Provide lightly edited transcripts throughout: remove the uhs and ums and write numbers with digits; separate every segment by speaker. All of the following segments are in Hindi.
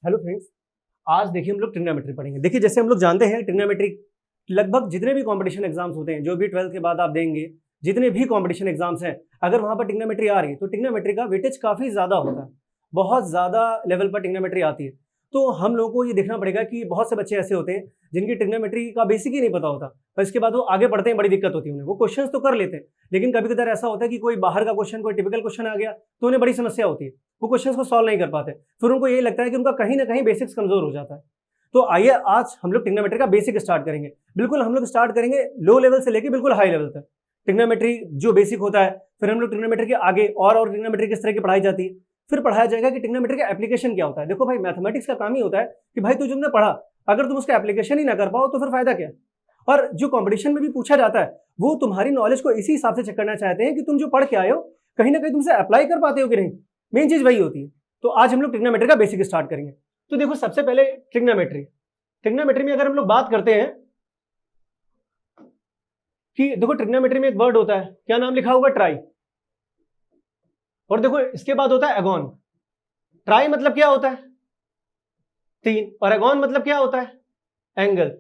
Speaker 1: हेलो फ्रेंड्स, आज देखिए हम लोग ट्रिग्नोमेट्री पढ़ेंगे। देखिए जैसे हम लोग जानते हैं ट्रिग्नोमेट्री लगभग जितने भी कंपटीशन एग्जाम्स होते हैं, जो भी 12th के बाद आप देंगे, जितने भी कंपटीशन एग्जाम्स हैं, अगर वहां पर ट्रिग्नोमेट्री आ रही है तो ट्रिग्नोमेट्री का वेटेज काफी ज्यादा होता है, बहुत ज्यादा लेवल पर ट्रिग्नोमेट्री आती है। तो हम लोगों को ये देखना पड़ेगा कि बहुत से बच्चे ऐसे होते हैं जिनकी ट्रिग्नोमेट्री का बेसिक ही नहीं पता होता, और इसके बाद वो आगे बढ़ते हैं, बड़ी दिक्कत होती है उन्हें। वो क्वेश्चंस तो कर लेते हैं, लेकिन कभी कभार ऐसा होता है कि कोई बाहर का क्वेश्चन, कोई टिपिकल क्वेश्चन आ गया तो उन्हें बड़ी समस्या होती है, वो क्वेश्चंस को सॉल्व नहीं कर पाते। फिर उनको यही लगता है कि उनका कहीं ना कहीं बेसिक्स कमजोर हो जाता है। तो आइए आज हम लोग ट्रिग्नोमेट्री का बेसिक स्टार्ट करेंगे। बिल्कुल हम लोग स्टार्ट करेंगे लो लेवल से लेके बिल्कुल हाई लेवल तक। ट्रिग्नोमेट्री जो बेसिक होता है, फिर हम लोग ट्रिग्नोमेट्री के आगे और ट्रिग्नोमेट्री किस तरह की पढ़ाई जाती है, फिर पढ़ाया जाएगा कि ट्रिग्नोमेट्री का एप्लीकेशन क्या होता है। देखो भाई, मैथमेटिक्स का काम ही होता है कि भाई तुम तुमने पढ़ा, अगर तुम उसका एप्लीकेशन ही ना कर पाओ तो फिर फायदा क्या। और जो कंपटीशन में भी पूछा जाता है वो तुम्हारी नॉलेज को इसी हिसाब से चेक करना चाहते हैं कि तुम जो पढ़ के आए हो कहीं ना कहीं तुमसे अप्लाई कर पाते हो कि नहीं। मेन चीज वही होती है। तो आज हम लोग ट्रिग्नोमेट्री का बेसिक स्टार्ट करेंगे। तो देखो सबसे पहले ट्रिग्नोमेट्री में अगर हम लोग बात करते हैं कि देखो ट्रिग्नोमेट्री में एक वर्ड होता है, क्या नाम लिखा होगा, ट्राई। और देखो इसके बाद होता है एगोन। ट्राई मतलब क्या होता है, तीन, और एगोन मतलब क्या होता है, एंगल।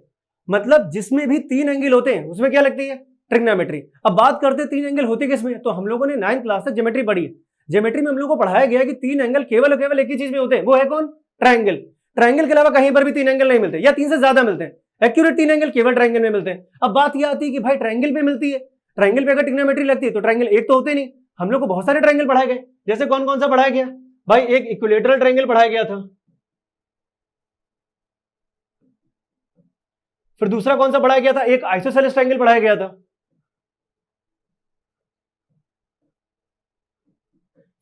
Speaker 1: मतलब जिसमें भी तीन एंगल होते हैं उसमें क्या लगती है, ट्रिग्नोमेट्री। अब बात करते हैं तीन एंगल होते किसमें, तो हम लोगों ने 9th क्लास तक ज्योमेट्री पढ़ी है। ज्योमेट्री में हम लोगों को पढ़ाया गया है कि तीन एंगल केवल और केवल एक ही चीज में होते हैं, वो है कौन, ट्रायंगल। ट्रायंगल के अलावा कहीं पर भी तीन एंगल नहीं मिलते, या तीन से ज्यादा मिलते हैं। एक्यूरेट तीन एंगल केवल ट्रायंगल में मिलते हैं। अब बात यह आती है कि भाई ट्रायंगल पे मिलती है, ट्रायंगल पे अगर ट्रिग्नोमेट्री लगती है तो ट्रायंगल एक तो होते नहीं। हम लोग को बहुत सारे ट्रायंगल पढ़ाए गए, जैसे कौन कौन सा पढ़ाया गया भाई, एक इक्विलेटरल ट्रायंगल पढ़ाया गया था, फिर दूसरा कौन सा पढ़ाया गया था, एक आइसोसेलेस ट्रायंगल पढ़ाया गया था,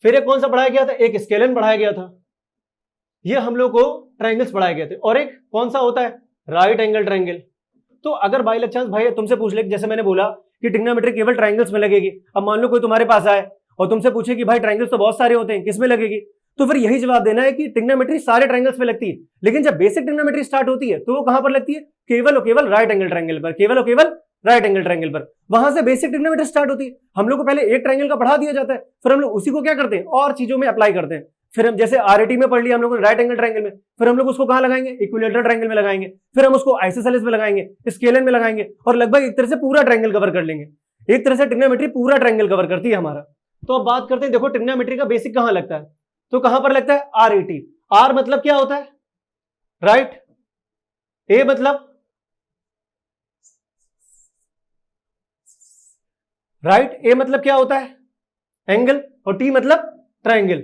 Speaker 1: फिर एक कौन सा पढ़ाया गया था, एक स्केलन पढ़ाया गया था। ये हम लोग को ट्रायंगल्स पढ़ाए गए थे। और एक कौन सा होता है, राइट एंगल ट्रायंगल। तो अगर बाई लक चांस भाई तुमसे पूछ ले, जैसे मैंने बोला कि ट्रिग्नोमेट्री केवल ट्रायंगल्स में लगेगी, अब मान लो कोई तुम्हारे पास आए और तुमसे पूछे कि भाई ट्रायंगल्स तो बहुत सारे होते हैं, किस में लगेगी, तो फिर यही जवाब देना है कि ट्रिग्नोमेट्री सारे ट्रायंगल्स में लगती है। लेकिन जब बेसिक ट्रिग्नोमेट्री स्टार्ट होती है तो वो कहां पर लगती है, केवल और केवल राइट एंगल ट्रायंगल पर, केवल और केवल राइट एंगल ट्रायंगल पर। वहां से बेसिक ट्रिग्नोमेट्री स्टार्ट होती है। हम लोग को पहले एक ट्रायंगल का पढ़ा दिया जाता है, फिर हम लोग उसी को क्या करते हैं, और चीजों में अप्लाई करते हैं। फिर हम जैसे आरएटी में पढ़ लिया हम लोग राइट एंगल ट्रायंगल में, फिर हम लोग उसको कहां लगाएंगे, इक्विलेटरल ट्रायंगल में लगाएंगे, फिर हम उसको आइसोसेलेस में लगाएंगे, स्केलन में लगाएंगे, और लगभग एक तरह से पूरा ट्रायंगल कवर कर लेंगे। एक तरह से ट्रिग्नोमेट्री पूरा ट्रायंगल कवर करती है हमारा। तो अब बात करते हैं, देखो ट्रिग्नोमेट्री का बेसिक कहां लगता है, तो कहां पर लगता है, आरएटी। आर मतलब क्या होता है, राइट, ए मतलब राइट, ए मतलब क्या होता है, एंगल, और टी मतलब ट्रायंगल।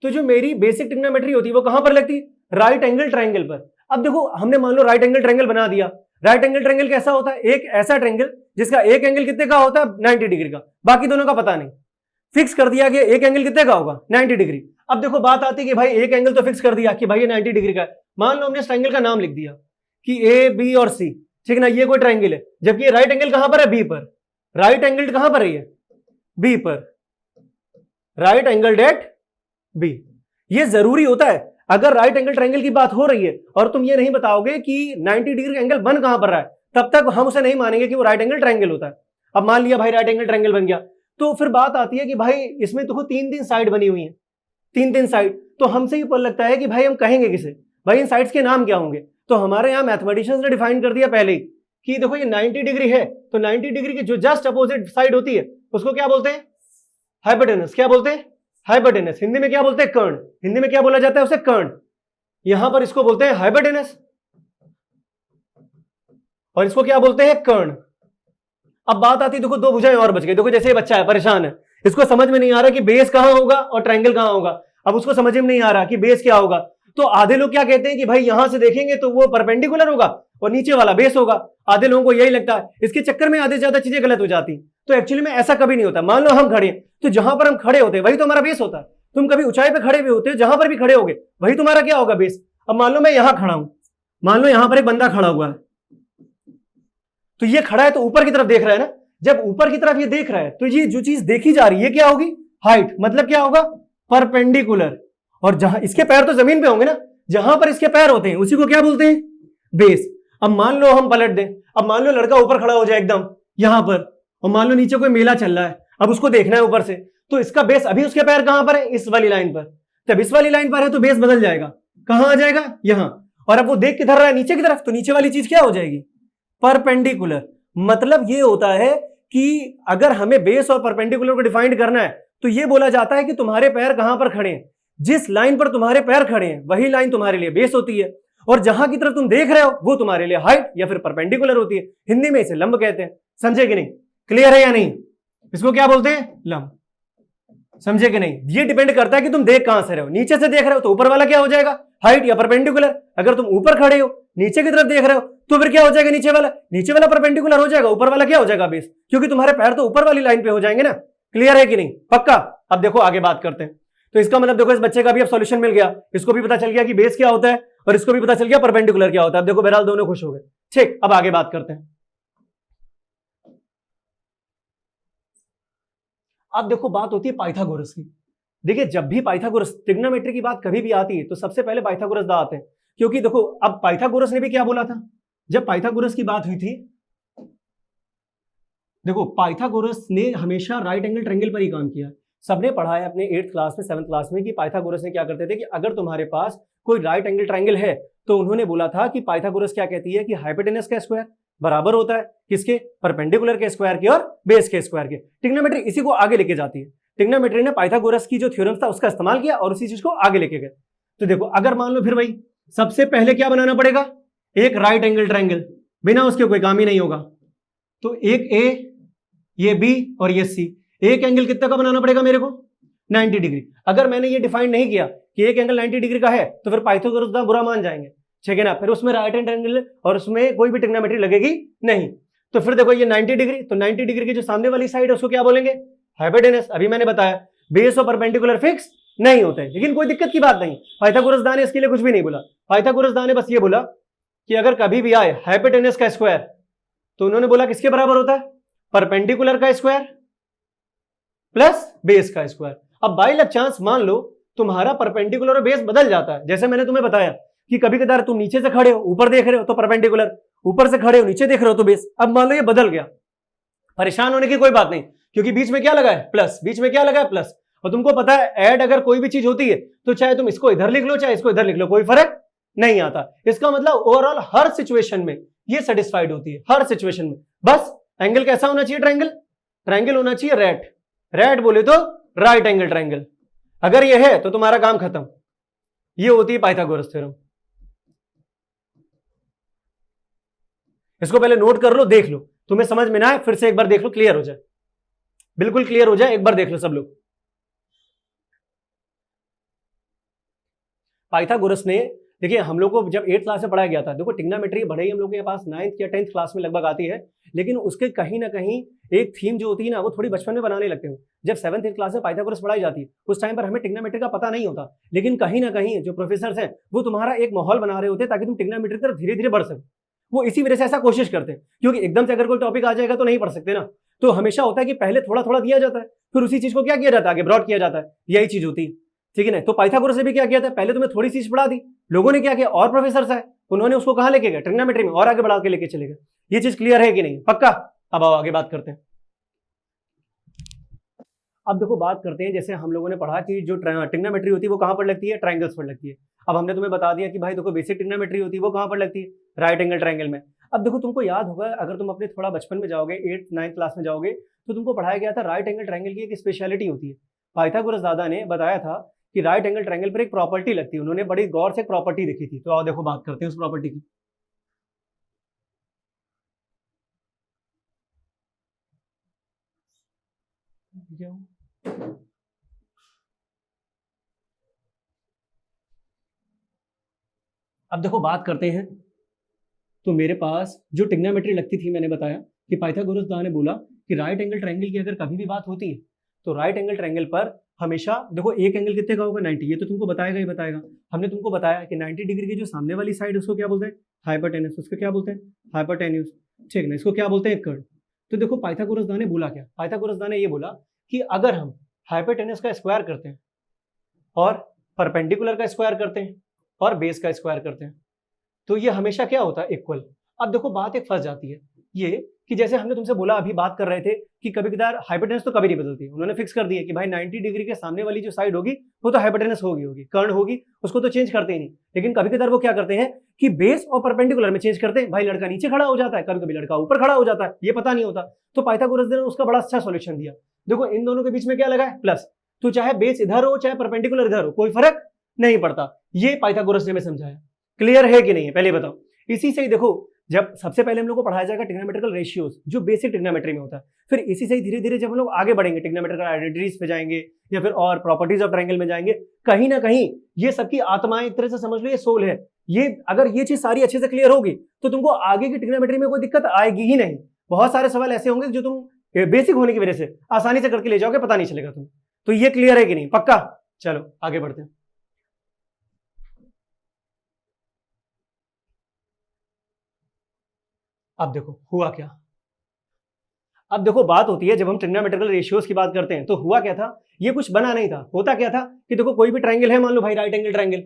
Speaker 1: तो जो मेरी बेसिक ट्रिग्नोमेट्री होती है वो कहां पर लगती है, राइट एंगल ट्रायंगल पर। अब देखो हमने मान लो राइट एंगल ट्रायंगल बना दिया। राइट एंगल ट्रायंगल कैसा होता है, एक ऐसा ट्रायंगल जिसका एक एंगल कितने का होता है, 90 डिग्री का, बाकी दोनों का पता नहीं। फिक्स कर दिया गया एक एंगल कितने का होगा, 90 डिग्री। अब देखो बात आती है कि भाई एक एंगल तो फिक्स कर दिया कि भाई ये 90 डिग्री का है। मान लो हमने इस ट्रायंगल का नाम लिख दिया कि ए बी और सी, ठीक है ना, ये कोई ट्रायंगल है, जबकि राइट एंगल कहां पर है, बी पर। राइट एंगल कहां पर है, बी पर, राइट एंगल एट बी। ये जरूरी होता है, अगर राइट एंगल ट्रायंगल की बात हो रही है और तुम ये नहीं बताओगे कि 90 डिग्री का एंगल बन कहां पर रहा है, तब तक हम उसे नहीं मानेंगे कि वो राइट एंगल ट्रायंगल होता है। अब मान लिया भाई राइट एंगल ट्रायंगल बन गया, तो फिर बात आती है कि भाई इसमें तो तीन तीन साइड बनी हुई है, तीन तीन साइड, तो हमसे ये पता लगता है कि भाई हम कहेंगे किसे, भाई इन साइड्स के नाम क्या होंगे। तो हमारे यहाँ मैथमेटिशियंस ने डिफाइन कर दिया पहले ही कि देखो ये 90 डिग्री है, तो 90 डिग्री की जो जस्ट अपोजिट साइड होती है उसको क्या बोलते हैं, हाइपोटेनस। क्या बोलते हैं, हाइपोटेनस। हिंदी में क्या बोलते हैं, कर्ण। हिंदी में क्या बोला जाता है उसे, कर्ण। यहां पर इसको बोलते हैं हाइपोटेनस और इसको क्या बोलते हैं, कर्ण। अब बात आती है, देखो दो भुजाएं और बच गई। देखो जैसे ये बच्चा है, परेशान है, इसको समझ में नहीं आ रहा कि बेस कहां होगा और ट्रायंगल कहां होगा। अब उसको समझ में नहीं आ रहा कि बेस क्या होगा, तो आधे लोग क्या कहते हैं कि भाई यहां से देखेंगे तो वो परपेंडिकुलर होगा और नीचे वाला बेस होगा। आधे लोगों को यही लगता है, इसके चक्कर में आधे से ज्यादा चीजें गलत हो जाती। तो एक्चुअली में ऐसा कभी नहीं होता। मान लो हम खड़े हैं, तो जहां पर हम खड़े होते हैं वही तो हमारा बेस होता है। तुम कभी ऊंचाई पे खड़े भी होते हो, जहां पर भी खड़े होगे वही तुम्हारा क्या होगा, बेस। अब मान लो मैं यहां खड़ा हूं, मान लो यहां पर एक बंदा खड़ा हुआ है, तो ये खड़ा है तो ऊपर की तरफ देख रहा है ना। जब ऊपर की तरफ ये देख रहा है तो ये जो चीज देखी जा रही है क्या होगी, हाइट। मतलब क्या होगा, परपेंडिकुलर। और जहां इसके पैर तो जमीन पे होंगे ना, जहां पर इसके पैर होते हैं उसी को क्या बोलते हैं, बेस। अब मान लो हम पलट दें, अब मान लो लड़का ऊपर खड़ा हो जाए एकदम यहां पर, और मान लो नीचे कोई मेला चल रहा है, अब उसको देखना है ऊपर से, तो इसका बेस, अभी उसके पैर कहां पर है, इस वाली लाइन पर। जब इस वाली लाइन पर है तो बेस बदल जाएगा, कहां आ जाएगा, यहां। और अब वो देख किधर रहा है, नीचे की तरफ, तो नीचे वाली चीज क्या हो जाएगी, परपेंडिकुलर। मतलब ये होता है कि अगर हमें बेस और परपेंडिकुलर को डिफाइन करना है तो ये बोला जाता है कि तुम्हारे पैर कहां पर खड़े हैं, जिस लाइन पर तुम्हारे पैर खड़े हैं वही लाइन तुम्हारे लिए बेस होती है, और जहां की तरफ तुम देख रहे हो वो तुम्हारे लिए हाइट या फिर परपेंडिकुलर होती है। हिंदी में इसे लंब कहते हैं। समझे कि नहीं, क्लियर है या नहीं, इसको क्या बोलते हैं, लंब। समझे कि नहीं, ये डिपेंड करता है कि तुम देख कहां से रहे हो, नीचे से देख रहे हो तो ऊपर वाला क्या हो जाएगा, हाइट या परपेंडिकुलर। अगर तुम ऊपर खड़े हो नीचे की तरफ देख रहे हो तो फिर क्या हो जाएगा, नीचे वाला परपेंडिकुलर हो जाएगा, ऊपर वाला क्या हो जाएगा, बेस, क्योंकि तुम्हारे पैर तो ऊपर वाली लाइन पे हो जाएंगे ना। क्लियर है कि नहीं, पक्का। अब देखो आगे बात करते हैं। तो इसका मतलब देखो इस बच्चे का भी अब सॉल्यूशन मिल गया, इसको भी पता चल गया कि बेस क्या होता है और इसको भी पता चल गया परपेंडिकुलर क्या होता है। अब देखो बहरहाल दोनों खुश हो गए। ठीक, अब आगे बात करते हैं। अब देखो बात होती है पाइथागोरस की। देखिए जब भी पाइथागोरस, ट्रिग्नोमेट्री की बात कभी भी आती है तो सबसे पहले पाइथागोरस दा आते हैं, क्योंकि देखो अब पाइथागोरस ने भी क्या बोला था जब पाइथागोरस की बात हुई थी। देखो पाइथागोरस ने हमेशा राइट एंगल ट्रायंगल पर ही काम किया। सबने पढ़ा है अपने 8th क्लास में, 7th क्लास में कि पाइथागोरस ने क्या करते थे कि अगर तुम्हारे पास कोई राइट एंगल ट्रायंगल है तो उन्होंने बोला था कि पाइथागोरस क्या कहती है कि हाइपोटेनस का स्क्वायर बराबर होता है किसके, परपेंडिकुलर के स्क्वायर के और बेस के स्क्वायर के। ट्रिग्नोमेट्री इसी को आगे लेके जाती है। ट्रिग्नोमेट्री ने पाइथागोरस की जो थ्योरम था उसका इस्तेमाल किया और उसी चीज को आगे लेके गए। तो देखो अगर मान लो फिर वही, सबसे पहले क्या बनाना पड़ेगा, एक राइट एंगल ट्रायंगल, बिना उसके कोई काम ही नहीं होगा। तो एक ए, ये बी और ये सी, एक एंगल कितना का बनाना पड़ेगा मेरे को, 90 डिग्री। अगर मैंने ये डिफाइन नहीं किया कि एक एंगल 90 डिग्री का है तो फिर पाइथागोरस का बुरा मान जाएंगे, ठीक है ना। फिर उसमें राइट एंगल ट्रायंगल और उसमें कोई भी ट्रिग्नोमेट्री लगेगी नहीं। तो फिर देखो ये 90 डिग्री, तो 90 डिग्री की जो सामने वाली साइड है उसको क्या बोलेंगे, हाइपोटेनस। अभी मैंने बताया बेस और परपेंडिकुलर फिक्स नहीं होते, लेकिन कोई दिक्कत की बात नहीं। पाइथागोरस दा ने इसके लिए कुछ भी नहीं बोला। पाइथागोरस दा ने बस ये बोला कि अगर कभी भी आए हाइपोटेनस का स्क्वायर तो उन्होंने बोला किसके बराबर होता है, परपेंडिकुलर का स्क्वायर प्लस बेस का स्क्वायर। अब बाई लक चांस मान लो तुम्हारा परपेंडिकुलर और बेस बदल जाता है, जैसे मैंने तुम्हें बताया कि कभी कदार तुम नीचे से खड़े हो ऊपर देख रहे हो तो परपेंडिकुलर, ऊपर से खड़े हो नीचे देख रहे हो तो बेस। अब मान लो ये बदल गया, परेशान होने की कोई बात नहीं, क्योंकि बीच में क्या लगा है, प्लस, बीच में क्या लगा है, प्लस। और तुमको पता है ऐड अगर कोई भी चीज होती है तो चाहे तुम इसको इधर लिख लो चाहे इसको इधर लिख लो, कोई फर्क नहीं आता। इसका मतलब ओवरऑल हर सिचुएशन में ये सेटिस्फाइड होती है, हर सिचुएशन में। बस एंगल कैसा होना चाहिए, ट्रायंगल, ट्रायंगल होना चाहिए रेट, रेट बोले तो राइट एंगल ट्रायंगल। अगर ये है तो तुम्हारा काम खत्म। ये होती है पाइथागोरस थ्योरम। इसको पहले नोट कर लो, देख लो, तुम्हें समझ में ना आए फिर से एक बार देख लो, क्लियर हो जाए, बिल्कुल क्लियर हो जाए, एक बार देख लो सब लोग। पाइथागोरस ने, देखिए हम लोग को जब 8th क्लास में पढ़ाया गया था, देखो ट्रिग्नोमेट्री भले ही हम लोग के पास 9th या 10th क्लास में लगभग आती है, लेकिन उसके कहीं ना कहीं एक थीम जो होती है ना वो थोड़ी बचपन में बनाने लगते हैं। जब 7th 8th क्लास में पाइथागोरस पढ़ाई जाती है उस टाइम पर हमें ट्रिग्नोमेट्री का पता नहीं होता, लेकिन कहीं ना कहीं जो प्रोफेसर हैं वो तुम्हारा एक माहौल बना रहे होते हैं ताकि तुम ट्रिग्नोमेट्री की तरफ धीरे धीरे बढ़ सको। वो इसी वजह से ऐसा कोशिश करते हैं, क्योंकि एकदम से अगर कोई टॉपिक आ जाएगा तो नहीं पढ़ सकते ना। तो हमेशा होता है कि पहले थोड़ा थोड़ा दिया जाता है, फिर उसी चीज को क्या किया जाता है, आगे ब्रॉड किया जाता है, यही चीज होती है, ठीक है ना। तो पाइथागोरस ने भी क्या किया था, पहले तुम्हें थोड़ी सी पढ़ा दी, लोगों ने क्या किया, और प्रोफेसर है उन्होंने उसको कहां लेके गए, ट्रिग्नोमेट्री में, और आगे बढ़ा के लेके चले गए। ये चीज क्लियर है कि नहीं, पक्का। अब आओ आगे बात करते हैं। अब देखो बात करते हैं, जैसे हम लोगों ने पढ़ा कि जो ट्रिग्नोमेट्री होती है वो कहां पर लगती है, ट्रायंगल्स पर लगती है। अब हमने तुम्हें बता दिया कि भाई देखो बेसिक ट्रिग्नोमेट्री होती है वो कहां पर लगती है, राइट एंगल ट्रायंगल में। अब देखो तुमको याद होगा, अगर तुम अपने थोड़ा बचपन में जाओगे, 8th 9th क्लास में जाओगे, तो तुमको पढ़ाया गया था राइट एंगल ट्रायंगल की एक स्पेशलिटी होती है। पाइथागोरस दादा ने बताया था कि राइट एंगल ट्रायंगल पर एक प्रॉपर्टी लगती है, उन्होंने बड़ी गौर से प्रॉपर्टी देखी थी। तो आओ देखो बात करते हैं उस प्रॉपर्टी की। अब देखो बात करते हैं, तो मेरे पास जो ट्रिग्नोमेट्री लगती थी, मैंने बताया कि पाइथागोरस दा ने बोला कि राइट एंगल ट्रायंगल की अगर कभी भी बात होती है तो राइट एंगल ट्रायंगल पर हमेशा देखो एक एंगल कितने का होगा, 90। ये तो तुमको बताएगा ही बताएगा। हमने तुमको बताया कि 90 डिग्री की जो सामने वाली साइड उसको क्या बोलते हैं, हाइपोटेनस। उसको क्या बोलते हैं, हाइपोटेन्यूज, ठीक ना। इसको क्या बोलते हैं, कर्व। तो देखो पाइथागोरस दा ने बोला क्या, पाइथागोरस दा ने ये बोला कि अगर हम हाइपोटेनस का स्क्वायर करते हैं और परपेंडिकुलर का स्क्वायर करते हैं और बेस का स्क्वायर करते हैं तो ये हमेशा क्या होता है, इक्वल। अब देखो बात एक फंस जाती है, ये कि जैसे हमने तुमसे बोला, अभी बात कर रहे थे कि कभी कभार हाइपोटेनस तो कभी नहीं बदलती, उन्होंने फिक्स कर दिया कि भाई 90 डिग्री के सामने वाली जो साइड होगी वो तो हाइपोटेनस होगी, कर्ण होगी, उसको तो चेंज करते ही नहीं। लेकिन कभी कभार वो क्या करते हैं कि बेस और परपेंडिकुलर में चेंज करते हैं। भाई लड़का नीचे खड़ा हो जाता है, कभी कभी लड़का ऊपर खड़ा हो जाता है, ये पता नहीं होता। तो पाइथागोरस ने उसका बड़ा अच्छा सॉल्यूशन दिया। देखो इन दोनों के बीच में क्या लगा है, प्लस। तो चाहे बेस इधर हो चाहे परपेंडिकुलर इधर हो, कोई फर्क नहीं पड़ता। ये पाइथागोरस ने हमें समझाया। क्लियर है कि नहीं है, पहले बताओ। इसी से ही देखो, जब सबसे पहले हम लोग को पढ़ाया जाएगा ट्रिग्नोमेट्रिकल रेशियोज, जो बेसिक ट्रिग्नोमेट्री में होता है। फिर इसी से ही धीरे धीरे जब हम लोग आगे बढ़ेंगे, ट्रिग्नोमेट्रिकल आइडेंटिटीज पे जाएंगे या फिर और प्रॉपर्टीज ऑफ ट्रायंगल में जाएंगे, कहीं ना कहीं ये सबकी आत्माएं, एक तरह से समझ लो ये सोल है। ये अगर ये चीज सारी अच्छे से क्लियर होगी तो तुमको आगे की ट्रिग्नोमेट्री में कोई दिक्कत आएगी ही नहीं। बहुत सारे सवाल ऐसे होंगे जो तुम बेसिक होने की वजह से आसानी से करके ले जाओगे, पता नहीं चलेगा तुम्हें। तो ये क्लियर है कि नहीं, पक्का? चलो आगे बढ़ते हैं। अब देखो हुआ क्या। अब देखो बात होती है, जब हम ट्रिग्नोमेट्रिकल रेशियोज की बात करते हैं तो हुआ क्या था, ये कुछ बना नहीं था। होता क्या था कि देखो कोई भी ट्रायंगल है, मान लो भाई राइट एंगल ट्रायंगल,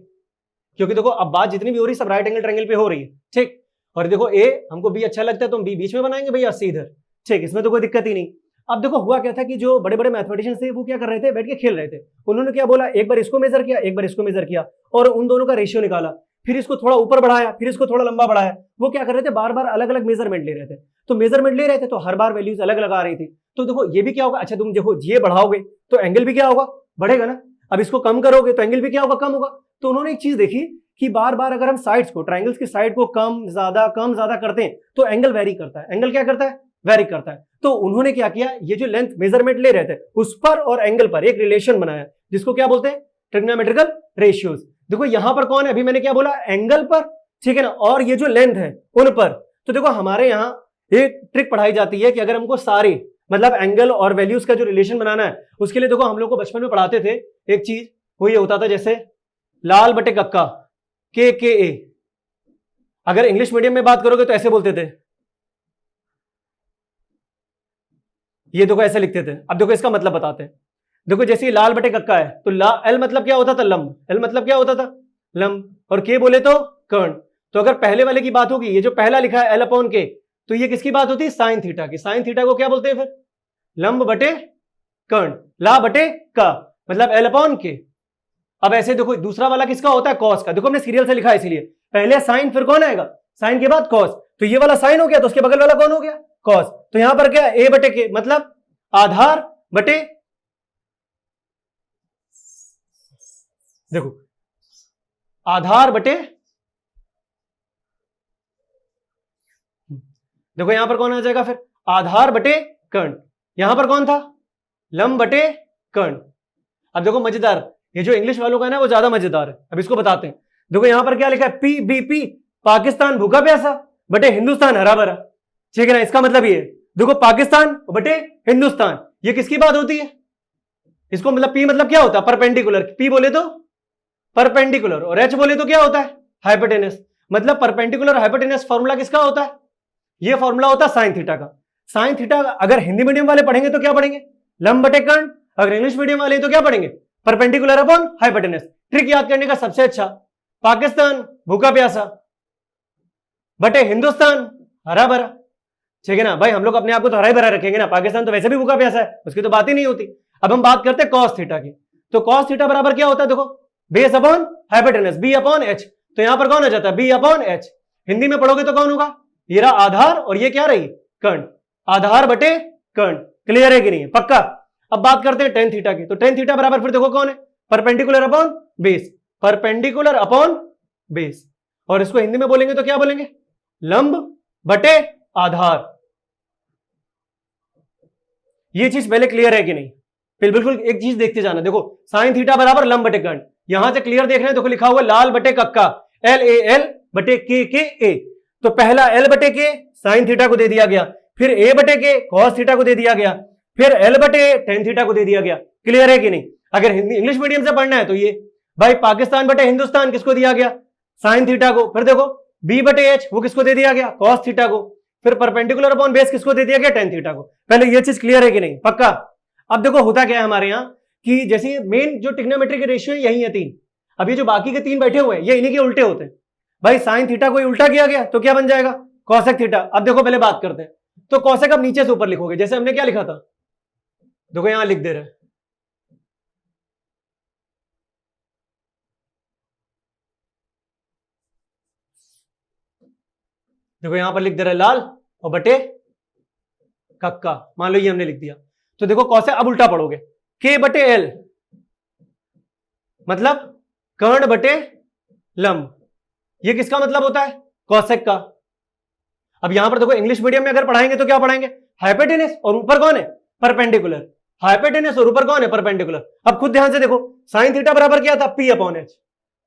Speaker 1: क्योंकि देखो अब बात जितनी भी हो रही है सब राइट एंगल ट्रायंगल पे हो रही है, ठीक। और देखो ए हमको बी अच्छा लगता है तो हम बी बीच में बनाएंगे भैया, सी इधर, ठीक, इसमें तो कोई दिक्कत ही नहीं। अब देखो हुआ क्या था कि जो बड़े बड़े मैथमेटिशियंस थे वो क्या कर रहे थे, बैठ के खेल रहे थे। उन्होंने क्या बोला, एक बार इसको मेजर किया, एक बार इसको मेजर किया, और उन दोनों का रेशियो निकाला। फिर इसको थोड़ा ऊपर बढ़ाया, फिर इसको थोड़ा लंबा बढ़ाया। वो क्या कर रहे थे, बार बार अलग अलग मेजरमेंट ले रहे थे। तो मेजरमेंट ले रहे थे तो हर बार वैल्यूज अलग अलग आ रही थी। तो देखो ये भी क्या होगा, अच्छा तुम देखो ये बढ़ाओगे तो एंगल भी क्या होगा, बढ़ेगा ना। अब इसको कम करोगे तो एंगल भी क्या होगा, कम होगा। तो उन्होंने एक चीज देखी कि बार बार अगर हम साइड्स को, ट्रायंगल्स की साइड को कम ज्यादा करते हैं तो एंगल वेरी करता है। एंगल क्या करता है, वेरी करता है। तो उन्होंने क्या किया, ये जो लेंथ मेजरमेंट ले रहे थे उस पर और एंगल पर एक रिलेशन बनाया, जिसको क्या बोलते हैं, ट्रिग्नोमेट्रिकल रेशियोज। देखो यहां पर कौन है, अभी मैंने क्या बोला, एंगल पर, ठीक है ना, और ये जो लेंथ है उन पर। तो देखो हमारे यहां एक ट्रिक पढ़ाई जाती है कि अगर हमको सारे मतलब एंगल और वैल्यूज का जो रिलेशन बनाना है, उसके लिए देखो हम लोग को बचपन में पढ़ाते थे एक चीज, वो ये होता था जैसे लाल बटे कक्का, के ए। अगर इंग्लिश मीडियम में बात करोगे तो ऐसे बोलते थे, ये देखो ऐसे लिखते थे। अब देखो इसका मतलब बताते हैं। देखो जैसे लाल बटे कक्का है तो एल मतलब क्या होता था, लंब। एल मतलब क्या होता था, लंब। और के बोले तो कर्ण। तो अगर पहले वाले की बात होगी, ये जो पहला लिखा है एल अपॉन के, तो ये किसकी बात होती है, साइन थीटा की। साइन थीटा को क्या बोलते हैं फिर, लंब बटे कर्ण, ला बटे का, मतलब एल अपॉन के। अब ऐसे देखो दूसरा वाला किसका होता है, कॉस का। देखो हमने सीरियल से लिखा है इसीलिए, पहले साइन फिर कौन आएगा, साइन के बाद कॉस। तो ये वाला साइन हो गया तो उसके बगल वाला कौन हो गया, कॉस। तो यहां पर क्या, ए बटे के, मतलब आधार बटे, देखो आधार बटे, देखो यहां पर कौन आ जाएगा फिर, आधार बटे कर्ण। यहां पर कौन था, लंब बटे कर्ण। अब देखो मजेदार, ये जो इंग्लिश वालों का है ना वो ज्यादा मजेदार है। अब इसको बताते हैं। देखो यहां पर क्या लिखा है, पी बी पी, पाकिस्तान भूखा प्यासा बटे हिंदुस्तान हरा भरा, ठीक है ना। इसका मतलब ये देखो पाकिस्तान बटे हिंदुस्तान, ये किसकी बात होती है, इसको मतलब पी मतलब क्या होता है, परपेंडिकुलर। पी बोले तो परपेंडिकुलर, और एच बोले तो क्या होता है, हाइपोटेनस। मतलब परपेंडिकुलर हाइपोटेनस फॉर्मूला किसका होता है, ये फॉर्मूला होता है साइन थीटा का। साइन थीटा अगर हिंदी मीडियम वाले पढ़ेंगे तो क्या पढ़ेंगे, लंब बटे कर्ण। अगर इंग्लिश मीडियम वाले तो क्या पढ़ेंगे, परपेंडिकुलर अपॉन हाइपोटेनस। ट्रिक याद करने का सबसे अच्छा, पाकिस्तान भूखा प्यासा बटे हिंदुस्तान हरा भरा, ठीक है ना। भाई हम लोग अपने आप को तो हरा ही भरा रखेंगे ना, पाकिस्तान तो वैसे भी भूखा प्यासा है, उसकी तो बात ही नहीं होती। अब हम बात करते हैं कॉस थीटा की। तो कॉस थीटा बराबर क्या होता है, देखो base upon hypotenuse, B upon H. तो यहां पर कौन आ जाता है, बी अपॉन एच। हिंदी में पढ़ोगे तो कौन होगा, ये रहा आधार और ये क्या रही, कर्ण। आधार बटे कर्ण। क्लियर है कि नहीं, पक्का। अब बात करते हैं टेन थीटा की। तो टेन थीटा बराबर फिर देखो कौन है, perpendicular upon base, perpendicular upon base. और इसको हिंदी में बोलेंगे तो क्या बोलेंगे, लंब बटे आधार। ये चीज पहले क्लियर है कि नहीं, फिर बिल्कुल एक चीज देखते जाना। देखो साइन थीटा बराबर लंब बटे कर्ण, यहां से क्लियर देख रहे हैं। देखो लिखा हुआ लाल बटे कक्का, एल ए एल बटे के ए। तो पहला एल बटे के साइन थीटा को दे दिया गया, फिर ए बटे के कॉस थीटा को दे दिया गया, फिर एल बटे टेन थीटा को दे दिया गया। क्लियर है कि नहीं। अगर हिंदी इंग्लिश मीडियम से पढ़ना है तो ये भाई पाकिस्तान बटे हिंदुस्तान किसको दिया गया, साइन थीटा को। फिर देखो बी बटे एच वो किसको दे दिया गया, कॉस थीटा को। फिर परपेंडिकुलर अपॉन बेस किसको दे दिया गया, टेन थीटा को। पहले ये चीज क्लियर है कि नहीं, पक्का। अब देखो होता क्या है हमारे यहाँ कि जैसे मेन जो ट्रिग्नोमेट्री के रेशियो है यही है तीन। अब ये जो बाकी के तीन बैठे हुए हैं ये इन्हीं के उल्टे होते हैं। भाई साइन थीटा को उल्टा किया गया तो क्या बन जाएगा, कॉसेक थीटा। अब देखो पहले बात करते हैं, तो कॉसेक अब नीचे से ऊपर लिखोगे, जैसे हमने क्या लिखा था, देखो यहां लिख दे रहे हैं, देखो यहां पर लिख दे रहा है लाल और बटे कक्का, मान लो ये हमने लिख दिया। तो देखो कॉसेक अब उल्टा पढ़ोगे, के बटे एल मतलब कर्ण बटे लंब, ये किसका मतलब होता है, कॉसेक का। अब यहां पर देखो इंग्लिश मीडियम में अगर पढ़ाएंगे तो क्या पढ़ाएंगे, हाइपोटेनस और ऊपर कौन है, परपेंडिकुलर, हाइपोटेनस और ऊपर कौन है, परपेंडिकुलर। अब खुद ध्यान से देखो, साइन थीटा बराबर क्या था, P upon H,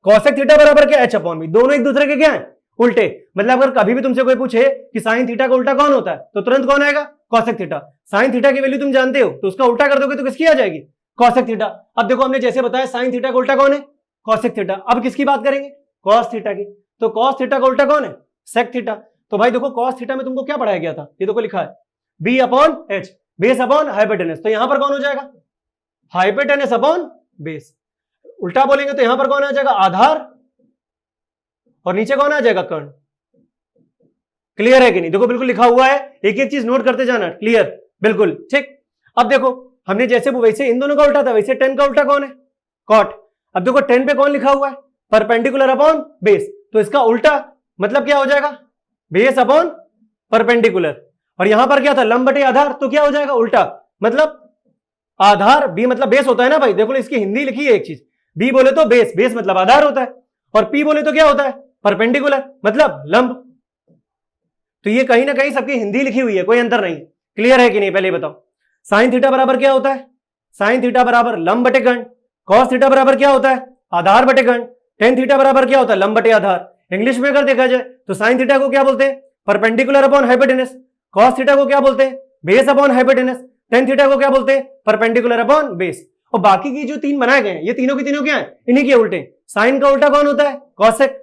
Speaker 1: cosec theta बराबर क्या, एच अपॉन बी, दोनों एक दूसरे के क्या है, उल्टे। मतलब अगर कभी भी तुमसे कोई पूछे कि साइन थीटा का उल्टा कौन होता है, तो तुरंत कौन आएगा, कॉसेक थीटा। साइन थीटा की वैल्यू तुम जानते हो, तो उसका उल्टा कर दोगे तो किसकी आ जाएगी, कॉसेक थीटा। अब देखो हमने जैसे बताया साइन थीटा का उल्टा कौन है, कॉसेक थीटा। अब किसकी बात करेंगे, कॉस थीटा की, तो कॉस थीटा का उल्टा कौन है, सेक थीटा। तो भाई देखो कॉस थीटा में तुमको क्या पढ़ाया गया था, ये देखो लिखा है B upon H, base upon hypotenuse, तो यहां पर कौन हो जाएगा, हाइपोटेनस अपॉन बेस। उल्टा बोलेंगे तो यहां पर कौन आ जाएगा, आधार, और नीचे कौन आ जाएगा, कर्ण। क्लियर है कि नहीं, देखो बिल्कुल लिखा हुआ है, एक एक चीज नोट करते जाना, क्लियर, बिल्कुल ठीक। अब देखो हमने जैसे वो वैसे इन दोनों का उल्टा था, वैसे 10 का उल्टा कौन है, कॉट। अब देखो 10 पे कौन लिखा हुआ है, परपेंडिकुलर अपॉन बेस, तो इसका उल्टा मतलब क्या हो जाएगा, बेस अपॉन परपेंडिकुलर। और यहां पर क्या था, लंब बटे आधार, तो क्या हो जाएगा उल्टा, मतलब आधार, बी मतलब बेस होता है ना भाई, देखो इसकी हिंदी लिखी है एक चीज, बी बोले तो बेस, बेस मतलब आधार होता है, और पी बोले तो क्या होता है, परपेंडिकुलर मतलब लंब। तो ये कहीं ना कहीं सबकी हिंदी लिखी हुई है, कोई अंतर नहीं। क्लियर है कि नहीं, पहले बताओ। साइन थीटा बराबर क्या होता है, साइन थीटा बराबर लंब बटे कर्ण। कॉस थीटा बराबर क्या होता है, आधार बटे कर्ण। टेन थीटा बराबर क्या होता है, लंब बटे आधार। इंग्लिश में अगर देखा जाए तो साइन थीटा को क्या बोलते हैं, perpendicular upon hypotenuse. Cos theta को क्या बोलते हैं, base upon hypotenuse. Tan theta को क्या बोलते हैं, परपेंडिकुलर अपॉन बेस। और बाकी की जो तीन बनाए गए हैं, ये तीनों की तीनों क्या है, इन्हीं के उल्टे। साइन का उल्टा कौन होता है, कॉसेक।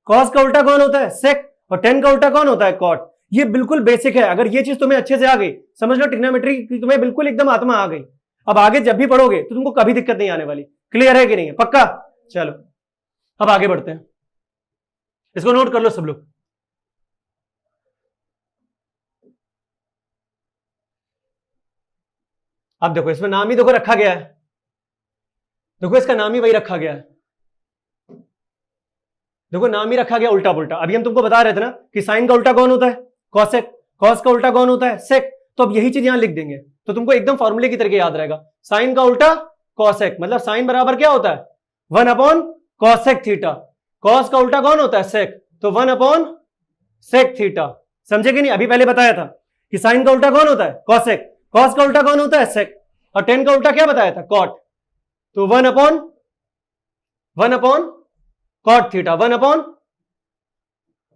Speaker 1: कॉस का उल्टा कौन होता है, सेक। और टेन का उल्टा कौन होता है, कॉट। ये बिल्कुल बेसिक है, अगर ये चीज तुम्हें अच्छे से आ गई, समझ लो ट्रिग्नोमेट्री की तुम्हें बिल्कुल एकदम आत्मा आ गई। अब आगे जब भी पढ़ोगे तो तुमको कभी दिक्कत नहीं आने वाली। क्लियर है कि नहीं है, पक्का। चलो अब आगे बढ़ते हैं, इसको नोट कर लो सब लोग। अब देखो इसमें नाम ही देखो रखा गया है, देखो इसका नाम ही वही रखा गया है, देखो नाम ही रखा गया उल्टा पुल्टा। अभी हम तुमको बता रहे थे ना कि साइन का उल्टा कौन होता है, कॉसेक। कॉस का उल्टा कौन होता है, सेक। तो अब यही चीज यहां लिख देंगे तो तुमको एकदम फॉर्मूले की तरह याद रहेगा। साइन का उल्टा कॉसेक, मतलब साइन बराबर क्या होता है, 1 अपॉन कॉसेक थीटा। कॉस का उल्टा कौन होता है, सेक, तो 1 अपॉन सेक थीटा। समझे कि नहीं, अभी पहले बताया था कि साइन का उल्टा कौन होता है, कॉसेक। कॉस का उल्टा कौन होता है, सेक। और टेन का उल्टा क्या बताया था, कॉट। तो 1 upon cot theta, 1 upon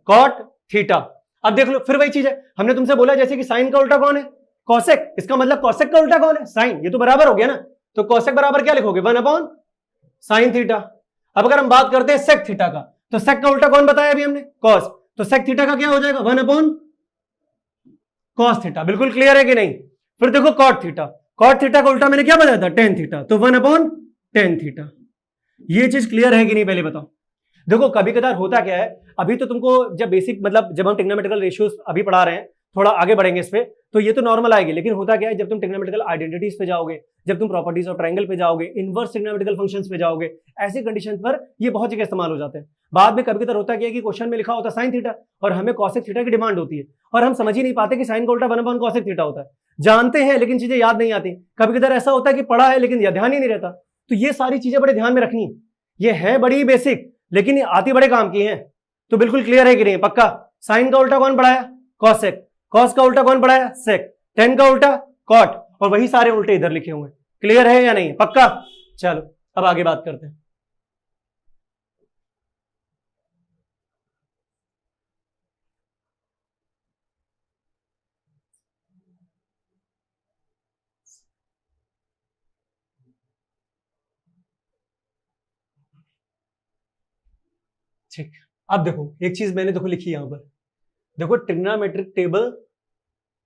Speaker 1: cot theta. अब देख लो फिर वही चीज है, हमने तुमसे बोला जैसे कि साइन का उल्टा कौन है, कॉसेक। इसका मतलब कॉसेक का उल्टा कौन है, साइन। ये तो बराबर हो गया ना, तो कॉसेक बराबर क्या लिखोगे, 1 अपॉन साइन थीटा। अब अगर हम बात करते हैं सेक थीटा का, तो सेक का उल्टा कौन बताया अभी हमने, कॉस। तो सेक थीटा का क्या हो जाएगा, 1 अपॉन कॉस थीटा। बिल्कुल क्लियर है कि नहीं। फिर देखो कॉट थीटा, कॉट थीटा का उल्टा मैंने क्या बताया था, टेन थीटा, तो 1 अपॉन टेन थीटा। ये चीज क्लियर है कि नहीं, पहले बताओ। देखो कभी कदार होता क्या है, अभी तो तुमको जब बेसिक मतलब जब हम ट्रिग्नोमेट्रिकल रेशियोज अभी पढ़ा रहे हैं, थोड़ा आगे बढ़ेंगे इस पे, तो ये तो नॉर्मल आएगी। लेकिन होता क्या है, जब तुम ट्रिग्नोमेट्रिकल आइडेंटिटीज पे जाओगे, जब तुम प्रॉपर्टीज ऑफ ट्रायंगल पे जाओगे, इनवर्स ट्रिग्नोमेट्रिकल फंक्शंस पे जाओगे, ऐसी कंडीशन पर ये बहुत जगह इस्तेमाल हो जाते हैं। बाद में कभी कदार होता क्या है कि क्वेश्चन में लिखा होता है साइन थीटा और हमें कॉसेक थीटा की डिमांड होती है, और हम समझ ही नहीं पाते कि साइन का उल्टा 1 अपॉन कॉसेक थीटा होता है। जानते हैं लेकिन चीजें याद नहीं आती। कभी कदार ऐसा होता है कि पढ़ा है लेकिन ध्यान ही नहीं रहता। तो ये सारी चीजें बड़े ध्यान में रखनी, ये है बड़ी बेसिक लेकिन ये आती बड़े काम की हैं। तो बिल्कुल क्लियर है कि नहीं, पक्का। साइन का उल्टा कौन पढ़ाया, कॉसेक। कॉस का उल्टा कौन पढ़ाया, सेक। टेन का उल्टा कॉट, और वही सारे उल्टे इधर लिखे हुए हैं। क्लियर है या नहीं, पक्का। चलो अब आगे बात करते हैं। ठीक, अब देखो एक चीज मैंने देखो लिखी यहां पर, देखो ट्रिग्नोमेट्रिक टेबल,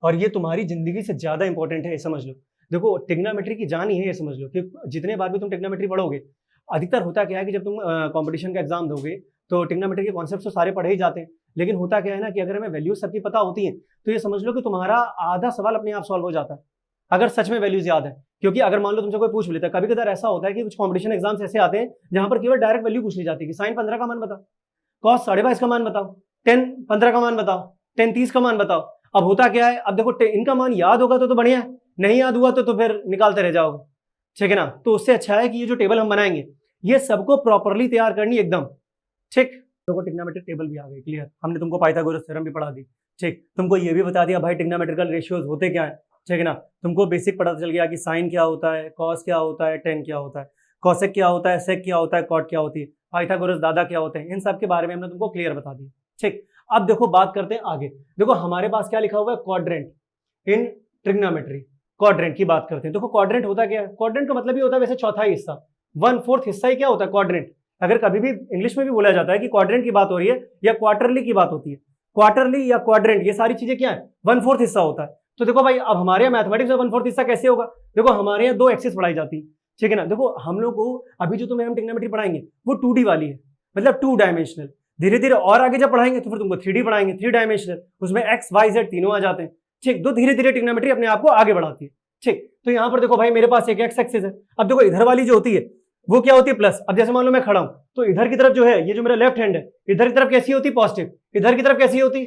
Speaker 1: और ये तुम्हारी जिंदगी से ज्यादा इंपॉर्टेंट है, ये समझ लो। देखो ट्रिग्नोमेट्री की जान ही है, ये समझ लो कि जितने बार भी तुम ट्रिग्नोमेट्री पढ़ोगे, अधिकतर होता क्या है कि जब तुम कंपटीशन का एग्जाम दोगे तो ट्रिग्नोमेट्री के कॉन्सेप्ट तो सारे पढ़े ही जाते हैं, लेकिन होता क्या है ना कि अगर हमें वैल्यूज सबकी पता होती हैं तो ये समझ लो कि तुम्हारा आधा सवाल अपने आप सॉल्व हो जाता है, अगर सच में वैल्यूज याद है। क्योंकि अगर मान लो तुमसे कोई पूछ लेता है, कभी कभार ऐसा होता है कि कुछ कॉम्पिटिशन एग्जाम्स ऐसे आते हैं जहां पर केवल डायरेक्ट वैल्यू पूछ ली जाती है कि साइन 15 का मान बताओ, कॉस 22.5 का मान बताओ, टेन 15 का मान बताओ, टेन 30 का मान बताओ। अब होता क्या है, अब देखो इनका मान याद होगा तो बढ़िया है, नहीं याद हुआ तो फिर निकालते रह जाओगे, ठीक है ना। तो उससे अच्छा है कि ये जो टेबल हम बनाएंगे ये सबको प्रॉपरली तैयार करनी एकदम, ठीक। देखो ट्रिग्नोमेट्रिक टेबल भी आ गई, क्लियर, हमने तुमको पाइथागोरस थ्योरम भी पढ़ा दी, ठीक। तुमको ये भी बता दिया भाई ट्रिग्नोमेट्रिकल रेशियोज होते क्या है, ठीक है ना। तुमको बेसिक पता चल गया कि साइन क्या होता है, कॉस क्या होता है, टेन क्या होता है, कॉसेक क्या होता है, सेक क्या होता है, कॉट क्या होती है, पाइथागोरस दादा क्या होते हैं, इन सब के बारे में हमने तुमको क्लियर बता दिया, ठीक। अब देखो बात करते हैं आगे। देखो हमारे पास क्या लिखा हुआ है, क्वाड्रेंट इन ट्रिग्नोमेट्री, क्वाड्रेंट की बात करते हैं। देखो क्वाड्रेंट होता क्या है, क्वाड्रेंट का मतलब ही होता है वैसे चौथाई हिस्सा, 1/4 हिस्सा ही क्या होता है क्वाड्रेंट। अगर कभी भी इंग्लिश में भी बोला जाता है कि क्वाड्रेंट की बात हो रही है या क्वार्टरली की बात होती है, क्वार्टरली या क्वाड्रेंट ये सारी चीजें क्या है, 1/4 हिस्सा होता है। तो देखो भाई अब हमारे यहाँ मैथमेटिक्स में 1/4 हिस्सा कैसे होगा, देखो हमारे यहाँ दो एक्सिस पढ़ाई जाती है, ठीक है ना। देखो हम लोग को अभी जो तुम्हें हम ट्रिग्नोमेट्री पढ़ाएंगे वो 2D वाली है, मतलब 2 डायमेंशनल। धीरे धीरे और आगे जब पढ़ाएंगे तो फिर तुमको 3D पढ़ाएंगे, 3 डायमेंशनल, उसमें एक्स वाई जेड तीनों आ जाते हैं, ठीक। तो धीरे धीरे ट्रिग्नोमेट्री अपने आप को आगे बढ़ाती है, ठीक। तो यहाँ पर देखो भाई मेरे पास एक एक्स एक्सिस है, अब देखो इधर वाली जो होती है वो क्या होती है प्लस। अब जैसे मान लो मैं खड़ा हूं तो इधर की तरफ जो है ये जो मेरा लेफ्ट हैंड है, इधर की तरफ कैसी होती है पॉजिटिव, इधर की तरफ कैसी होती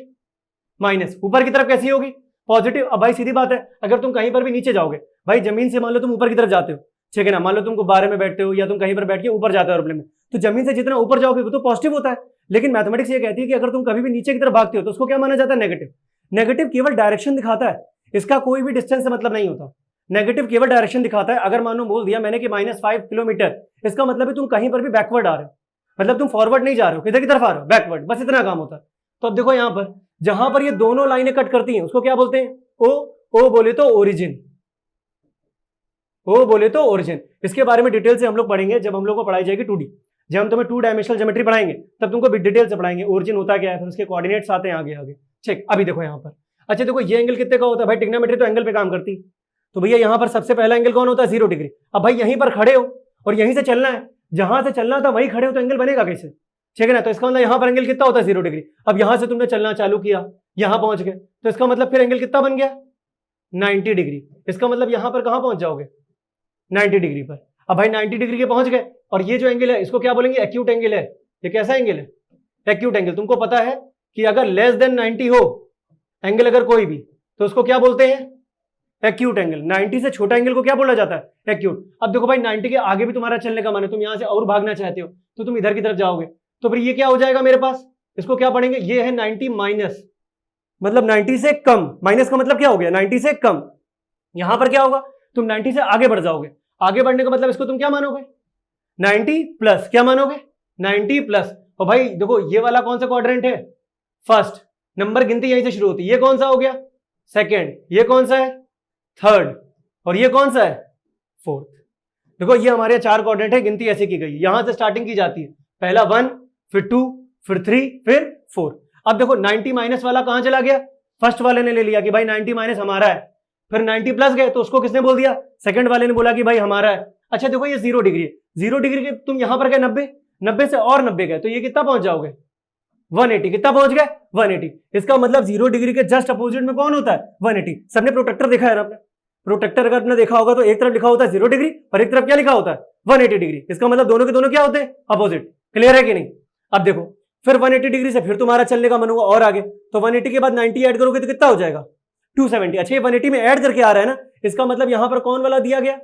Speaker 1: माइनस, ऊपर की तरफ कैसी होगी पॉजिटिव। अब भाई सीधी बात है, अगर तुम कहीं पर भी नीचे जाओगे भाई, जमीन से मान लो तुम ऊपर की तरफ जाते हो, ठीक है ना, मान लो तुम गुब्बारे में बैठते हो या तुम कहीं पर बैठ के ऊपर जाते हो एरोप्लेन में, तो जमीन से जितना ऊपर जाओगे वो तो पॉजिटिव होता है। लेकिन मैथमेटिक्स ये कहती है कि अगर तुम कभी भी नीचे की तरफ भागते हो तो उसको क्या माना जाता है, नेगेटिव। नेगेटिव केवल डायरेक्शन दिखाता है, इसका कोई भी डिस्टेंस से मतलब नहीं होता, नेगेटिव केवल डायरेक्शन दिखाता है। अगर मान लो बोल दिया मैंने कि -5 किलोमीटर, इसका मतलब है तुम कहीं पर भी बैकवर्ड आ रहे हो, मतलब तुम फॉरवर्ड नहीं जा रहे हो, किधर की तरफ आ रहे हो, बैकवर्ड, बस इतना काम होता है। तो अब देखो यहाँ पर जहां पर ये दोनों लाइनें कट करती हैं उसको क्या बोलते हैं, ओ बोले तो ओरिजिन, ओ बोले तो ओरिजिन। इसके बारे में डिटेल से हम लोग पढ़ेंगे जब हम लोग को पढ़ाई जाएगी 2D, जब हम तुम्हें 2 डायमेंशनल ज्योमेट्री पढ़ाएंगे तब तुमको डिटेल से पढ़ाएंगे ओरिजिन होता क्या है, फिर उसके कोऑर्डिनेट्स आते हैं आगे आगे, ठीक। अभी देखो यहाँ पर, अच्छा देखो ये एंगल कितने का होता है भाई, ट्रिग्नोमेट्री तो एंगल पे काम करती है, तो भैया यहाँ पर सबसे पहला एंगल कौन होता है, 0 डिग्री। अब भाई यहीं पर खड़े हो और यहीं से चलना है, जहां से चलना था वहीं खड़े हो तो एंगल बनेगा कैसे, ठीक है ना। तो इसका मतलब यहाँ पर एंगल कितना होता है, 0 डिग्री। अब यहां से तुमने चलना चालू किया, यहां पहुंच गए, तो इसका मतलब फिर एंगल कितना बन गया, 90 डिग्री। इसका मतलब यहां पर कहां पहुंच जाओगे, 90 डिग्री पर। अब भाई 90 डिग्री के पहुंच गए, और ये जो एंगल है इसको क्या बोलेंगे, एक्यूट एंगल है। ये कैसा एंगल है, एक्यूट एंगल। तुमको पता है कि अगर लेस देन 90 हो एंगल अगर कोई भी, तो उसको क्या बोलते हैं, एक्यूट एंगल। 90 से छोटा एंगल को क्या बोला जाता है, एक्यूट। अब देखो भाई 90 के आगे भी तुम्हारा चलने का मन है, तुम यहां से और भागना चाहते हो तो तुम इधर की तरफ जाओगे, तो फिर ये क्या हो जाएगा मेरे पास, इसको क्या पढ़ेंगे, ये है 90 माइनस, मतलब 90 से कम, माइनस का मतलब क्या हो गया, 90 से कम। यहां पर क्या होगा, तुम 90 से आगे बढ़ जाओगे, आगे बढ़ने का मतलब इसको तुम क्या मानोगे, 90 प्लस, क्या मानोगे, 90 प्लस। और भाई देखो ये वाला कौन सा क्वाड्रेंट है, फर्स्ट, नंबर गिनती यहीं से शुरू होती है, ये कौन सा हो गया, सेकेंड, ये कौन सा है, थर्ड, और ये कौन सा है, फोर्थ। देखो ये हमारे 4 क्वाड्रेंट है, गिनती ऐसे की गई, यहां से स्टार्टिंग की जाती है, पहला 1, फिर 2, फिर 3, फिर 4। अब देखो 90 माइनस वाला कहां चला गया, फर्स्ट वाले ने ले लिया कि भाई 90 माइनस हमारा है, फिर 90 प्लस गए तो उसको किसने बोल दिया, सेकंड वाले ने बोला कि भाई हमारा है। अच्छा देखो ये 0 डिग्री है, 0 डिग्री के तुम यहां पर गए 90, 90 से और 90 गए तो ये कितना पहुंच जाओगे, 180। कितना पहुंच गए, 180। इसका मतलब 0 डिग्री के जस्ट अपोजिट में कौन होता है, 180। सबने प्रोटेक्टर देखा है ना आपने, प्रोटेक्टर अगर आपने देखा होगा तो एक तरफ लिखा होता है 0 डिग्री और एक तरफ क्या लिखा होता है, 180 डिग्री। इसका मतलब दोनों के दोनों क्या होते हैं, अपोजिट। क्लियर है कि नहीं। अब देखो फिर 180 डिग्री से फिर तुम्हारा चलने का मन हुआ और आगे, तो 180 के बाद 90 ऐड करोगे तो कितना हो जाएगा, 270। अच्छा ये 180 में ऐड करके आ रहा है ना, इसका मतलब यहां पर कौन वाला दिया गया,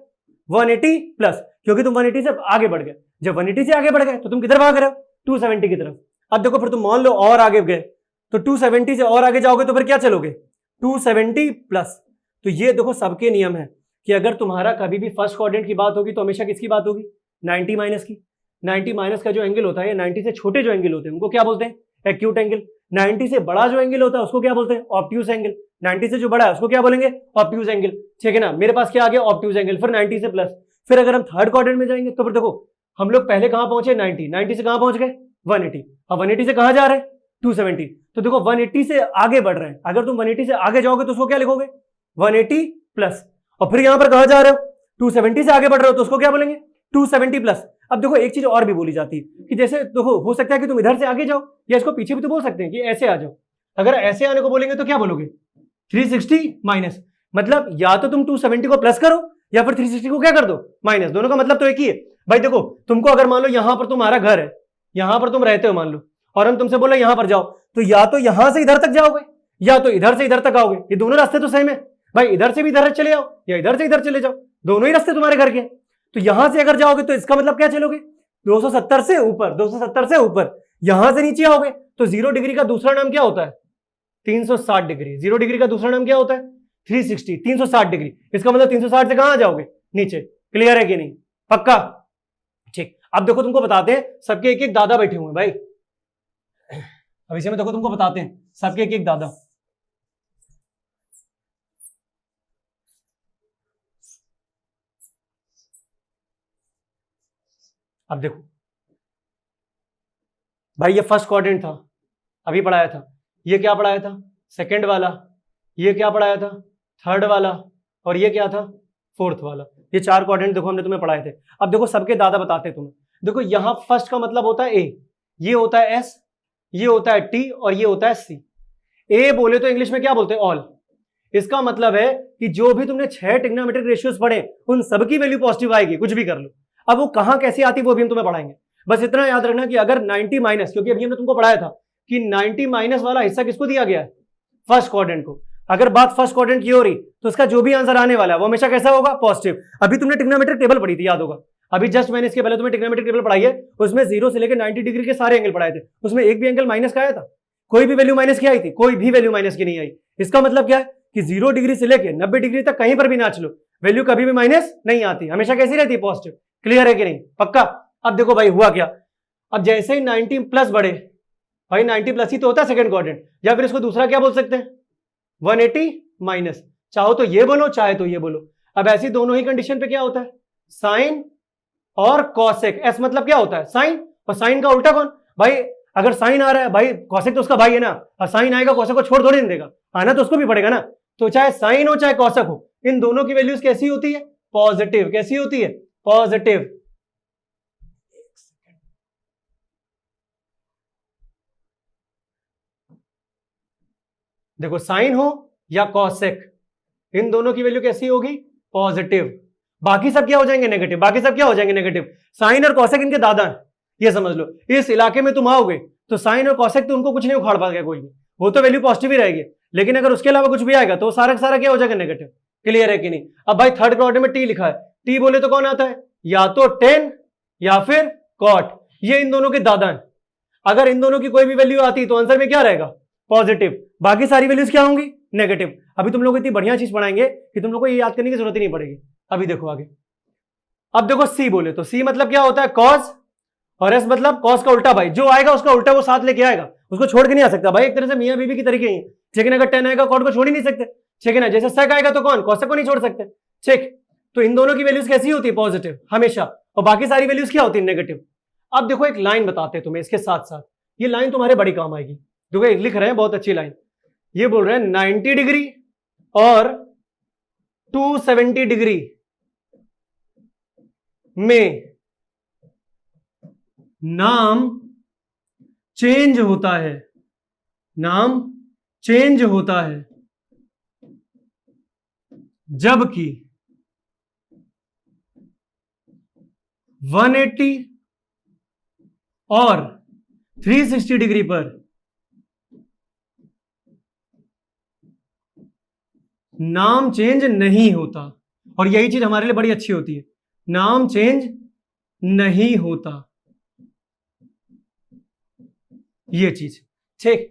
Speaker 1: 180 प्लस, क्योंकि तुम 180 से आगे बढ़ गए। जब 180 से आगे बढ़ गए तो तुम किधर भाग रहे हो, 270 की तरफ। अब देखो फिर तुम मान लो और आगे गए तो 270 से और आगे जाओगे तो फिर क्या चलोगे, 270 प्लस। तो ये देखो सबके नियम है कि अगर तुम्हारा कभी भी फर्स्ट क्वाड्रेंट की बात होगी तो हमेशा किसकी बात होगी, 90 माइनस की। 90 माइनस का जो एंगल होता है, 90 से छोटे जो एंगल होते हैं उनको क्या बोलते हैं, एक्यूट एंगल। 90 से बड़ा जो एंगल होता है उसको क्या बोलते हैं, ऑब्ट्यूज एंगल। 90 से जो बड़ा है उसको क्या बोलेंगे, ऑब्ट्यूज एंगल। ठीक है ना, मेरे पास क्या आ गया, ऑब्ट्यूज एंगल, फिर 90 से प्लस। फिर अगर हम थर्ड क्वाड्रेंट में जाएंगे तो फिर देखो हम लोग पहले कहां पहुंचे, 90 से कहां पहुंच गए, 180। अब 180 से कहां जा रहे हैं, 270। तो देखो 180 से आगे बढ़ रहे हैं, अगर तुम 180 से आगे जाओगे तो उसको क्या लिखोगे, 180 प्लस। और फिर यहां पर कहां जा रहे हो, 270 से आगे बढ़ रहे हो तो उसको क्या बोलेंगे, 270 प्लस। अब देखो एक चीज और भी बोली जाती है कि जैसे देखो हो सकता है कि तुम इधर से आगे जाओ या इसको पीछे भी तो बोल सकते हैं कि ऐसे आ जाओ। अगर ऐसे आने को बोलेंगे तो क्या बोलोगे 360 माइनस, मतलब या तो तुम 270 को प्लस करो या फिर 360 को क्या कर दो माइनस, दोनों का मतलब तो एक ही है भाई। देखो तुमको अगर मान लो यहां पर तुम्हारा घर है, यहां पर तुम रहते हो मान लो, और हम तुमसे बोले यहां पर जाओ, तो या तो यहां से इधर तक जाओगे या तो इधर से इधर तक आओगे। ये दोनों रास्ते तो सेम है भाई, इधर से भी इधर चले जाओ या इधर से इधर चले जाओ, दोनों ही रास्ते तुम्हारे घर के। तो यहां से अगर जाओगे तो इसका मतलब क्या चलोगे 270 से ऊपर, 270 से ऊपर, यहां से नीचे आओगे तो 0 डिग्री का दूसरा नाम क्या होता है 360 डिग्री। 0 डिग्री का दूसरा नाम क्या होता है 360, 360 डिग्री। इसका मतलब 360 से कहां जाओगे नीचे। क्लियर है कि नहीं, पक्का, ठीक। अब देखो तुमको बताते हैं, सबके एक एक दादा बैठे हुए हैं भाई। अब इसे में देखो तुमको बताते हैं सबके एक एक दादा। अब देखो भाई ये फर्स्ट क्वाड्रेंट था, अभी पढ़ाया था। ये क्या पढ़ाया था सेकंड वाला, ये क्या पढ़ाया था थर्ड वाला, और ये क्या था फोर्थ वाला। ये 4 क्वाड्रेंट देखो हमने तुम्हें पढ़ाए थे। अब देखो सबके दादा बताते हैं तुम्हें। देखो यहां फर्स्ट का मतलब होता है ए, ये होता है एस, ये होता है टी, और ये होता है सी। ए बोले तो इंग्लिश में क्या बोलते हैं ऑल। इसका मतलब है कि जो भी तुमने 6 ट्रिग्नोमेट्रिक रेशियोज पढ़े उन सबकी वैल्यू पॉजिटिव आएगी, कुछ भी कर लो। अब वो कहां कैसी आती वो भी हम तुम्हें पढ़ाएंगे। बस इतना याद रखना कि अगर 90 माइनस, क्योंकि अभी हमने तुमको पढ़ाया था कि 90 माइनस वाला हिस्सा किसको दिया गया है फर्स्ट क्वाड्रेंट को। अगर बात फर्स्ट क्वाड्रेंट की हो रही तो इसका जो भी आंसर आने वाला है वो हमेशा कैसा होगा पॉजिटिव। अभी तुमने ट्रिग्नोमेट्रिक टेबल पढ़ी थी, याद होगा। अभी जस्ट मैंने इसके पहले तुम्हें ट्रिग्नोमेट्रिक टेबल पढ़ाई है, उसमें 0 से लेकर 90 डिग्री के सारे एंगल पढ़ाए थे। उसमें एक भी एंगल माइनस का आया था, कोई भी वैल्यू माइनस की आई थी, कोई भी वैल्यू माइनस की नहीं आई। इसका मतलब क्या है कि 0 डिग्री से लेकर 90 डिग्री तक कहीं पर भी नाच लो, वैल्यू कभी भी माइनस नहीं आती, हमेशा कैसी रहती है पॉजिटिव। क्लियर है कि नहीं, पक्का। अब देखो भाई हुआ क्या, अब जैसे ही 90 प्लस बढ़े, भाई 90 प्लस ही तो होता है सेकंड क्वाड्रेंट, या फिर इसको दूसरा क्या बोल सकते हैं 180 माइनस, चाहो तो ये बोलो चाहे तो ये बोलो। अब ऐसी दोनों ही कंडीशन पे क्या होता है साइन और कॉसेक। एस मतलब क्या होता है साइन, और साइन का उल्टा कौन भाई। अगर साइन आ रहा है भाई कॉसेक तो उसका भाई है ना, और साइन आएगा कॉसेक को छोड़ थोड़ी नहीं देगा, आना तो उसको भी पड़ेगा ना। तो चाहे साइन हो चाहे कॉसेक हो, इन दोनों की वैल्यूज कैसी होती है पॉजिटिव। कैसी होती है पॉजिटिव। देखो साइन हो या कॉसेक, इन दोनों की वैल्यू कैसी होगी पॉजिटिव। बाकी सब क्या हो जाएंगे नेगेटिव, बाकी सब क्या हो जाएंगे नेगेटिव। साइन और कॉसेक इनके दादा हैं, ये समझ लो। इस इलाके में तुम आओगे तो साइन और कॉसेक तो उनको कुछ नहीं उखाड़ पाएगा कोई भी, वो तो वैल्यू पॉजिटिव ही रहेगी। लेकिन अगर उसके अलावा कुछ भी आएगा तो सारा सारा क्या हो जाएगा नेगेटिव। क्लियर है कि नहीं। अब भाई थर्ड क्वाड्रेंट में टी लिखा है, टी बोले तो कौन आता है या तो टेन या फिर कॉट, ये इन दोनों के दादा हैं। अगर इन दोनों की कोई भी वैल्यू आती तो आंसर में क्या रहेगा पॉजिटिव, बाकी सारी वैल्यूज क्या होंगी नेगेटिव। अभी तुम लोग इतनी बढ़िया चीज पढ़ाएंगे कि तुम लोग को ये याद करने की जरूरत ही नहीं पड़ेगी। अभी देखो आगे। अब देखो सी बोले तो सी मतलब क्या होता है कॉस, और एस मतलब कॉस का उल्टा। भाई जो आएगा उसका उल्टा वो साथ लेके आएगा, उसको छोड़ के नहीं आ सकता भाई। एक तरह से मियां बीवी की तरीके ही, लेकिन अगर टेन आएगा कॉट को छोड़ ही नहीं सकते, ठीक है ना। जैसे सेक आएगा तो कौन कॉसेक को नहीं छोड़ सकते, ठीक। तो इन दोनों की वैल्यूज कैसी होती है पॉजिटिव हमेशा, और बाकी सारी वैल्यूज क्या होती है नेगेटिव। अब देखो एक लाइन बताते हैं तुम्हें इसके साथ साथ, ये लाइन तुम्हारे बड़ी काम आएगी। देखो एक लिख रहे हैं बहुत अच्छी लाइन, ये बोल रहे हैं 90 डिग्री और 270 डिग्री में नाम चेंज होता है, नाम चेंज होता है, जबकि 180 और 360 डिग्री पर नाम चेंज नहीं होता। और यही चीज हमारे लिए बड़ी अच्छी होती है, नाम चेंज नहीं होता, ये चीज, ठीक।